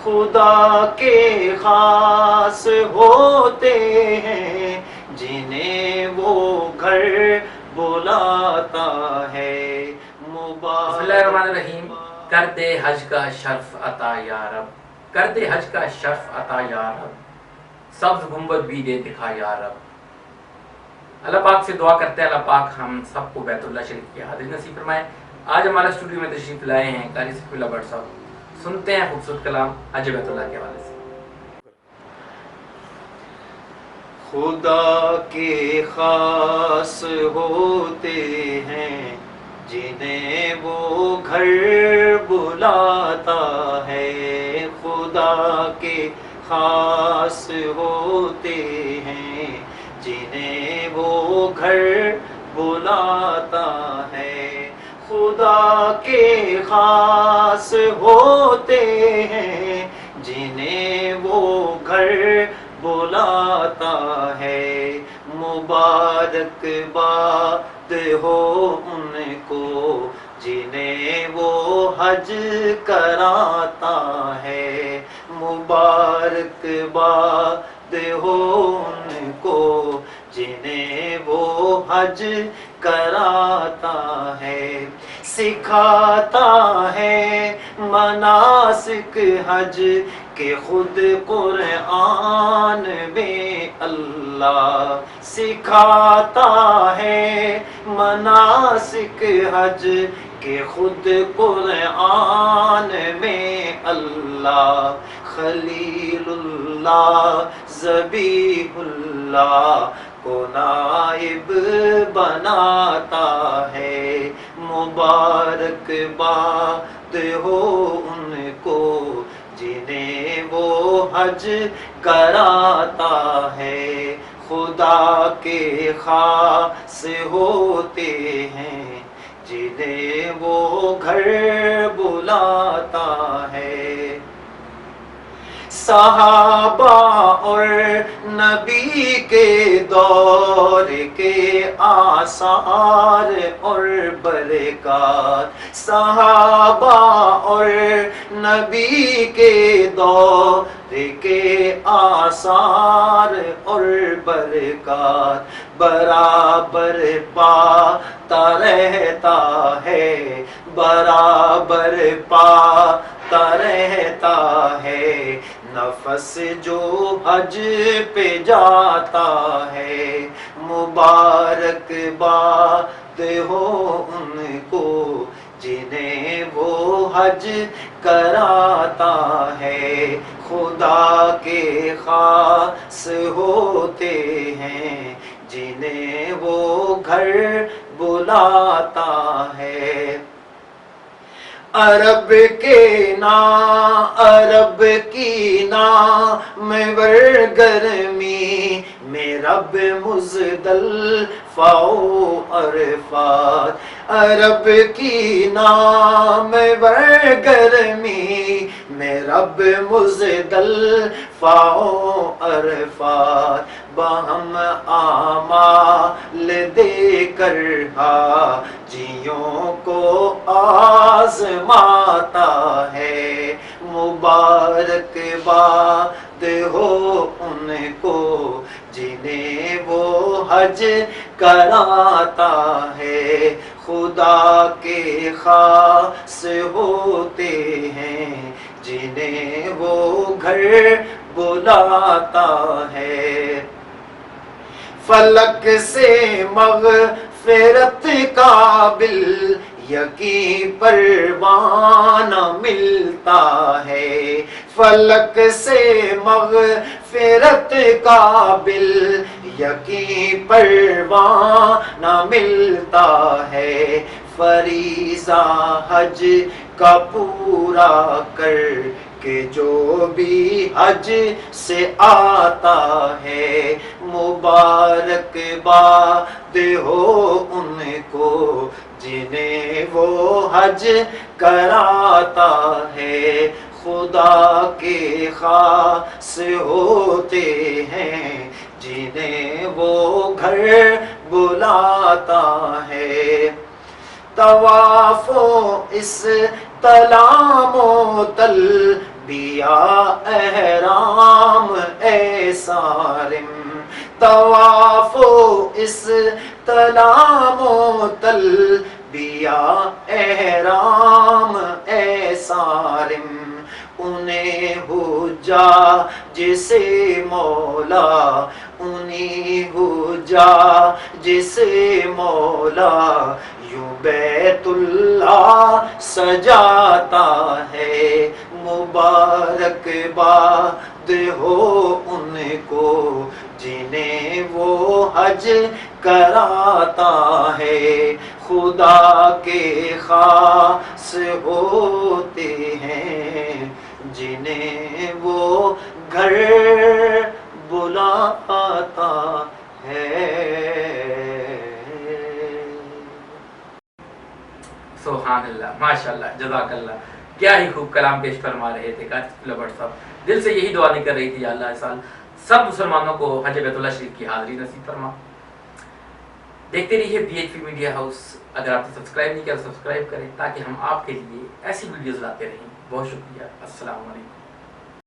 خدا کے خاص ہوتے ہیں جنہیں وہ گھر بلاتا ہے۔ بسم اللہ الرحمن الرحیم۔ کر دے حج کا شرف عطا یا رب، کر دے حج کا شرف عطا یا رب، سبز گنبد بھی دے دکھا یا رب۔ اللہ پاک سے دعا کرتے ہیں اللہ پاک ہم سب کو بیت اللہ شریف کی حاضری نصیب فرمائے۔ آج ہمارے اسٹوڈیو میں تشریف لائے ہیں قاری سیف اللہ بٹ صاحب، سنتے ہیں خوبصورت کلام حج بیت اللہ کے حوالے سے۔ خدا کے خاص ہوتے ہیں جنہیں وہ گھر بلاتا ہے، خدا کے خاص ہوتے ہیں جنہیں وہ گھر بلاتا ہے، خدا کے خاص ہوتے ہیں جنہیں وہ گھر بلاتا ہے۔ مبارک باد ہو ان کو جنہیں وہ حج کراتا ہے، مبارک باد ہو ان کو جنہیں وہ حج کراتا ہے، سکھاتا ہے مناسک حج کہ خود قرآن میں اللہ سکھاتا ہے مناسک حج کہ خود قرآن میں اللہ، خلیل اللہ ذبیح اللہ کو نائب بناتا ہے، مبارک باد ہو ان کو جنہیں وہ حج کراتا ہے، خدا کے خاص ہوتے ہیں جنہیں وہ گھر بلاتا ہے۔ صحابہ اور نبی کے دور کے آثار اور برکات، صحابہ اور نبی کے دور کے آثار اور برکات برابر پاتا رہتا ہے، برابر پاتا رہتا ہے، نفس جو حج پہ جاتا ہے، مبارک باد ہو ان کو جنہیں وہ حج کراتا ہے، خدا کے خاص ہوتے ہیں جنہیں وہ گھر بلاتا ہے۔ عرب کے عرب کی نامور گرمی میں رب مزدلفہ و عرفات، عرب کی نامور گرمی میں رب مزدلفہ و عرفات، باہم اعمال دے کر حاجیوں کو آزماتا ہے، مبارک باد ہو ان کو جنہیں وہ حج کراتا ہے، خدا کے خاص ہوتے ہیں جنہیں وہ گھر بلاتا ہے۔ فلک سے مغفرت قابل یقین پروانہ ملتا ہے، فلک سے مغفرت قابل یقین پروانہ ملتا ہے، فریضہ حج کا پورا کر کہ جو بھی حج سے آتا ہے، مبارک باد ہو ان کو جنہیں وہ حج کراتا ہے، خدا کے خاص ہوتے ہیں جنہیں وہ گھر بلاتا ہے۔ طواف و استلام و بیا احرام اے صارم طواف و استلام و تلبیہ احرام اے صارم انہیں حجا جسے مولا انہیں حجا جسے مولا یوں بیت اللہ سجاتا ہے مبارک باد ہو ان کو جنہیں وہ حج کراتا ہے خدا کے خاص ہوتے ہیں جنہیں وہ گھر بلاتا ہے۔ سبحان اللہ، ماشاء اللہ، جزاک اللہ، کیا ہی خوب کلام پیش فرما رہے تھے قاری بٹ صاحب۔ دل سے یہی دعا نہیں کر رہی تھی یا اللہ اس سال سب مسلمانوں کو حج بیت اللہ شریف کی حاضری نصیب فرما۔ دیکھتے رہیے BHP میڈیا ہاؤس، اگر آپ نے سبسکرائب نہیں کیا تو سبسکرائب کریں تاکہ ہم آپ کے لیے ایسی ویڈیوز لاتے رہیں۔ بہت شکریہ، السلام علیکم۔